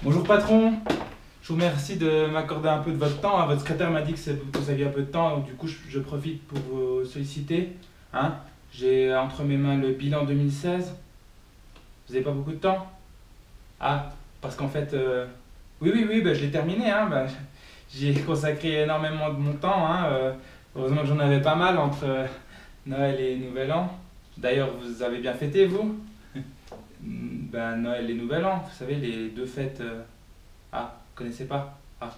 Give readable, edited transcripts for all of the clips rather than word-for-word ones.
Bonjour patron, je vous remercie de m'accorder un peu de votre temps. Votre secrétaire m'a dit que vous aviez un peu de temps, donc du coup je profite pour vous solliciter. Hein. J'ai entre mes mains le bilan 2016. Vous n'avez pas beaucoup de temps? Ah, parce qu'en fait, oui, bah, je l'ai terminé. Hein, bah, j'y ai consacré énormément de mon temps. Hein, heureusement que j'en avais pas mal entre Noël et Nouvel An. D'ailleurs, vous avez bien fêté, vous? Ben, Noël et Nouvel An, vous savez, les deux fêtes. Ah, vous connaissez pas? Ah,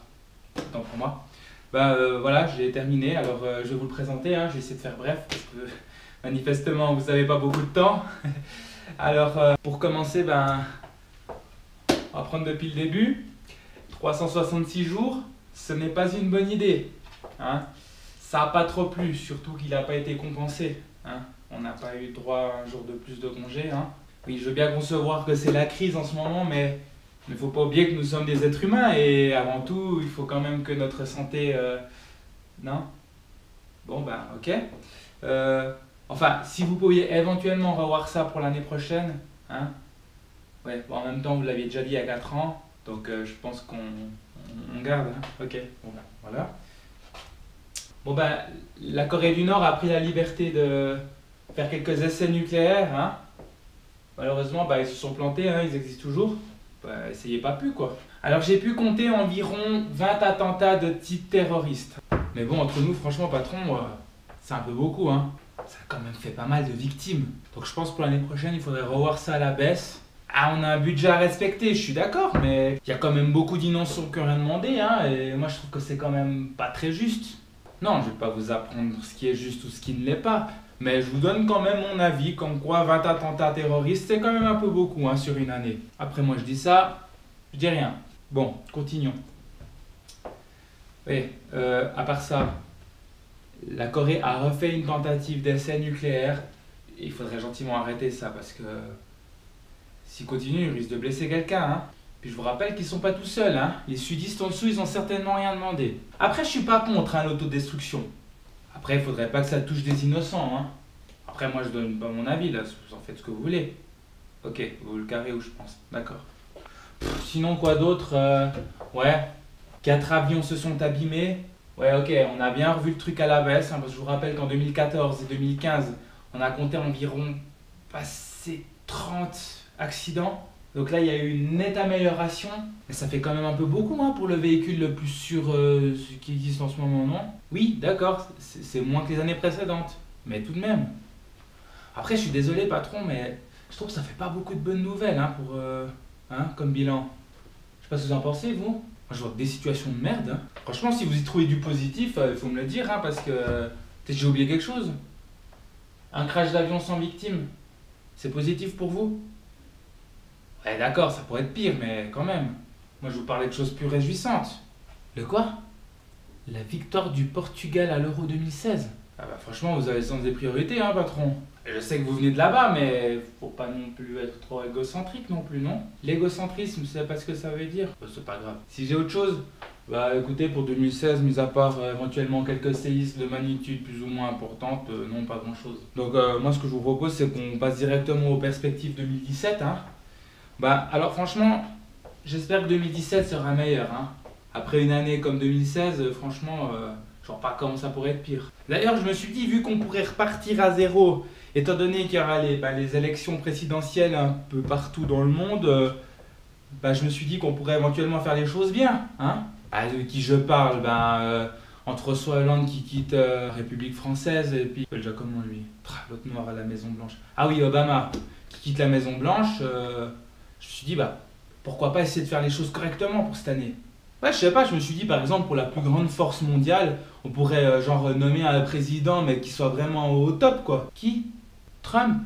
autant pour moi. Voilà, j'ai terminé. Alors, je vais vous le présenter. Hein, je vais essayer de faire bref parce que manifestement, vous n'avez pas beaucoup de temps. Alors, pour commencer, on va prendre depuis le début. 366 jours, ce n'est pas une bonne idée. Hein. Ça n'a pas trop plu, surtout qu'il n'a pas été compensé. Hein. On n'a pas eu droit à un jour de plus de congé. Hein. Oui, je veux bien concevoir que c'est la crise en ce moment, mais il ne faut pas oublier que nous sommes des êtres humains et avant tout, il faut quand même que notre santé... Non? Bon, ok. Enfin, si vous pouviez éventuellement revoir ça pour l'année prochaine, hein? Ouais, bon, en même temps, vous l'aviez déjà dit il y a 4 ans, donc je pense qu'on garde. Hein. Ok, bon, voilà. Bon, la Corée du Nord a pris la liberté de faire quelques essais nucléaires. Hein. Malheureusement, ils se sont plantés, hein, ils existent toujours. Essayez pas plus, quoi. Alors, j'ai pu compter environ 20 attentats de type terroriste. Mais bon, entre nous, franchement, patron, c'est un peu beaucoup, hein. Ça a quand même fait pas mal de victimes. Donc, je pense que pour l'année prochaine, il faudrait revoir ça à la baisse. Ah, on a un budget à respecter, je suis d'accord, mais il y a quand même beaucoup d'innocents qui n'ont rien demandé, hein, et moi, je trouve que c'est quand même pas très juste. Non, je vais pas vous apprendre ce qui est juste ou ce qui ne l'est pas. Mais je vous donne quand même mon avis, comme quoi 20 attentats terroristes, c'est quand même un peu beaucoup, hein, sur une année. Après, moi je dis ça, je dis rien. Bon, continuons. Oui, à part ça, la Corée a refait une tentative d'essai nucléaire. Il faudrait gentiment arrêter ça, parce que s'il continue, il risque de blesser quelqu'un. Hein. Puis je vous rappelle qu'ils sont pas tout seuls. Hein. Les sudistes en dessous, ils ont certainement rien demandé. Après, je suis pas contre l'autodestruction. Après, il faudrait pas que ça touche des innocents. Hein. Après, moi, je donne pas mon avis, là. Vous en faites ce que vous voulez. Ok, vous le carrez où je pense. D'accord. Sinon, quoi d'autre Ouais. 4 avions se sont abîmés. Ouais, ok, on a bien revu le truc à la baisse. Hein, parce que je vous rappelle qu'en 2014 et 2015, on a compté environ passé 30 accidents. Donc là, il y a eu une nette amélioration. Mais ça fait quand même un peu beaucoup, hein, pour le véhicule le plus sûr qui existe en ce moment, non? Oui, d'accord, c'est moins que les années précédentes. Mais tout de même. Après, je suis désolé, patron, mais je trouve que ça fait pas beaucoup de bonnes nouvelles, hein, pour, comme bilan. Je sais pas ce que vous en pensez, vous? Moi, je vois que des situations de merde. Hein. Franchement, si vous y trouvez du positif, il faut me le dire, hein, parce que peut-être j'ai oublié quelque chose. Un crash d'avion sans victime, c'est positif pour vous? Ouais, d'accord, ça pourrait être pire, mais quand même. Moi, je vous parlais de choses plus réjouissantes. Le quoi? La victoire du Portugal à l'Euro 2016. Ah franchement, vous avez le sens des priorités, hein, patron. Je sais que vous venez de là-bas, mais faut pas non plus être trop égocentrique non plus, non? L'égocentrisme, vous savez pas ce que ça veut dire? C'est pas grave. Si j'ai autre chose, écoutez, pour 2016, mis à part éventuellement quelques séismes de magnitude plus ou moins importante, non, pas grand-chose. Donc moi, ce que je vous propose, c'est qu'on passe directement aux perspectives 2017, hein. Alors franchement, j'espère que 2017 sera meilleur, hein. Après une année comme 2016, franchement, je vois pas comment ça pourrait être pire. D'ailleurs, je me suis dit, vu qu'on pourrait repartir à zéro, étant donné qu'il y aura les élections présidentielles un peu partout dans le monde, je me suis dit qu'on pourrait éventuellement faire les choses bien. Hein. De qui je parle entre François Hollande qui quitte République française et puis... déjà comment lui? L'autre noir à la Maison Blanche. Ah oui, Obama, qui quitte la Maison Blanche. Je me suis dit, pourquoi pas essayer de faire les choses correctement pour cette année? Ouais, je sais pas, je me suis dit par exemple pour la plus grande force mondiale, on pourrait nommer un président mais qui soit vraiment au top quoi. Qui? Trump?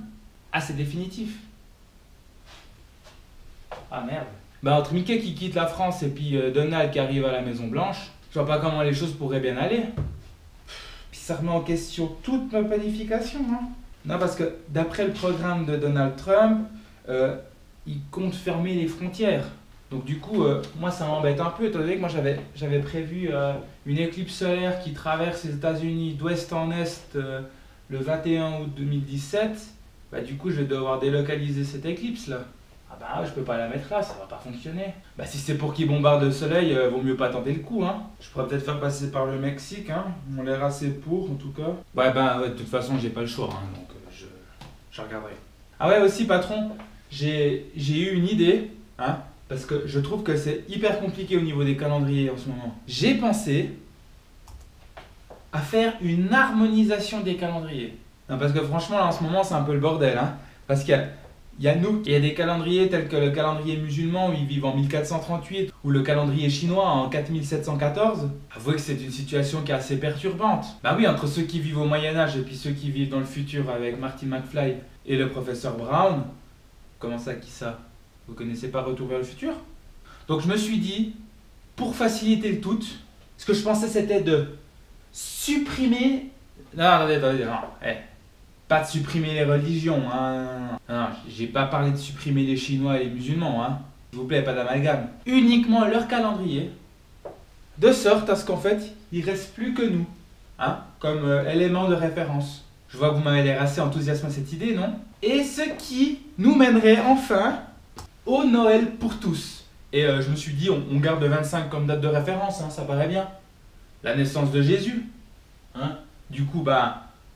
Ah, c'est définitif. Ah merde. Entre Mickey qui quitte la France et puis Donald qui arrive à la Maison Blanche, je vois pas comment les choses pourraient bien aller. Puis ça remet en question toute ma planification. Hein. Non, parce que d'après le programme de Donald Trump, il compte fermer les frontières. Donc du coup, moi ça m'embête un peu, étant donné que moi j'avais prévu une éclipse solaire qui traverse les États-Unis d'ouest en est le 21 août 2017. Du coup, je vais devoir délocaliser cette éclipse là. Ah bah je peux pas la mettre là, ça va pas fonctionner. Bah si c'est pour qu'il bombarde le soleil, vaut mieux pas tenter le coup, hein. Je pourrais peut-être faire passer par le Mexique, hein. On l'air assez pour en tout cas. Ouais, de toute façon j'ai pas le choix, hein, donc je regarderai. Ah ouais aussi patron, j'ai eu une idée, hein, parce que je trouve que c'est hyper compliqué au niveau des calendriers en ce moment. J'ai pensé à faire une harmonisation des calendriers. Non, parce que franchement là en ce moment c'est un peu le bordel, hein, parce qu'il y a nous, il y a des calendriers tels que le calendrier musulman où ils vivent en 1438 ou le calendrier chinois en 4714. Avouez que c'est une situation qui est assez perturbante. Bah oui, entre ceux qui vivent au Moyen-Âge et puis ceux qui vivent dans le futur avec Marty McFly et le professeur Brown. Comment ça, qui ça? Vous connaissez pas Retour vers le futur? Donc je me suis dit, pour faciliter le tout, ce que je pensais c'était de supprimer... Non, attendez, non. Pas de supprimer les religions, hein. Non, j'ai pas parlé de supprimer les Chinois et les musulmans, hein. S'il vous plaît, pas d'amalgame. Uniquement leur calendrier, de sorte à ce qu'en fait, il reste plus que nous, hein, comme élément de référence. Je vois que vous m'avez l'air assez enthousiasmé à cette idée, non? Et ce qui nous mènerait enfin au Noël pour tous. Et je me suis dit, on garde le 25 comme date de référence, hein, ça paraît bien. La naissance de Jésus, hein. Du coup,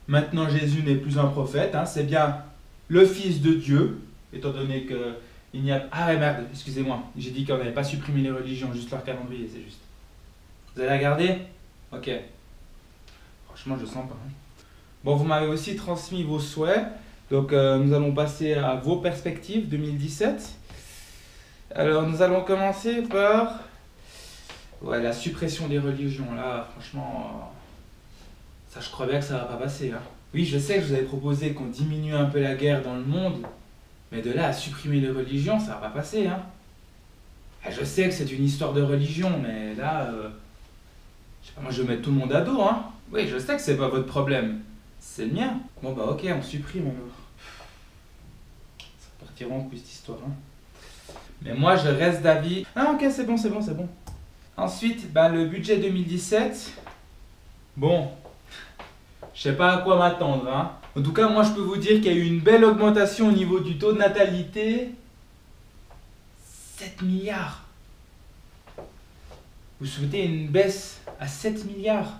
maintenant Jésus n'est plus un prophète, hein, c'est bien le Fils de Dieu, étant donné que il n'y a... Ah ouais, merde, excusez-moi, j'ai dit qu'on n'avait pas supprimé les religions, juste leur calendrier, c'est juste. Vous allez regarder? Ok. Franchement, je sens pas. Hein. Bon, vous m'avez aussi transmis vos souhaits, donc nous allons passer à vos perspectives 2017. Alors, nous allons commencer par... Ouais, la suppression des religions, là, franchement... Ça, je crois bien que ça va pas passer. Hein. Oui, je sais que je vous avais proposé qu'on diminue un peu la guerre dans le monde, mais de là à supprimer les religions, ça va pas passer. Hein. Je sais que c'est une histoire de religion, mais là, je sais pas, moi je vais mettre tout le monde à dos. Hein. Oui, je sais que c'est pas votre problème, c'est le mien. Bon bah ok, on supprime alors. Ça partira en couille cette histoire. Hein. Mais moi je reste d'avis. Ah ok, c'est bon. Ensuite, le budget 2017. Bon. Je sais pas à quoi m'attendre. Hein. En tout cas, moi, je peux vous dire qu'il y a eu une belle augmentation au niveau du taux de natalité. 7 milliards. Vous souhaitez une baisse à 7 milliards?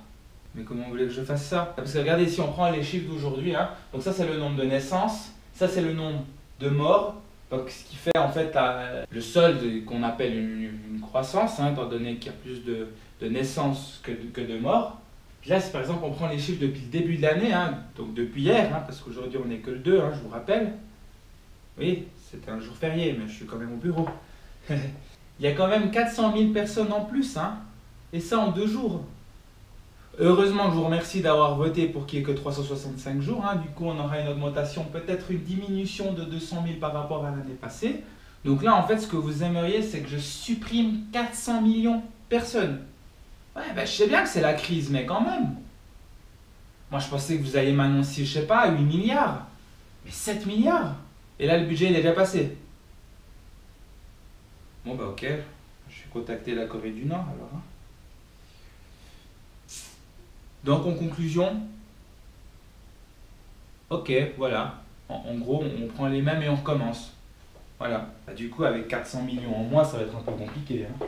Mais comment vous voulez que je fasse ça? Parce que regardez, si on prend les chiffres d'aujourd'hui, hein, donc ça, c'est le nombre de naissances. Ça, c'est le nombre de morts. Donc, ce qui fait en fait le solde qu'on appelle une croissance, hein, étant donné qu'il y a plus de naissances que de morts. Là, si par exemple on prend les chiffres depuis le début de l'année, hein, donc depuis hier, hein, parce qu'aujourd'hui on n'est que le 2, hein, je vous rappelle. Oui, c'est un jour férié, mais je suis quand même au bureau. Il y a quand même 400 000 personnes en plus, hein, et ça en 2 jours. Heureusement, je vous remercie d'avoir voté pour qu'il n'y ait que 365 jours. Hein, du coup, on aura une augmentation, peut-être une diminution de 200 000 par rapport à l'année passée. Donc là, en fait, ce que vous aimeriez, c'est que je supprime 400 millions de personnes. Ouais, je sais bien que c'est la crise, mais quand même. Moi, je pensais que vous alliez m'annoncer, je sais pas, 8 milliards. Mais 7 milliards. Et là, le budget, il est déjà passé. Bon, ok. Je vais contacter la Corée du Nord, alors. Hein. Donc, en conclusion, ok, voilà. En gros, on prend les mêmes et on recommence. Voilà. Du coup, avec 400 millions en moins, ça va être un peu compliqué. Hein.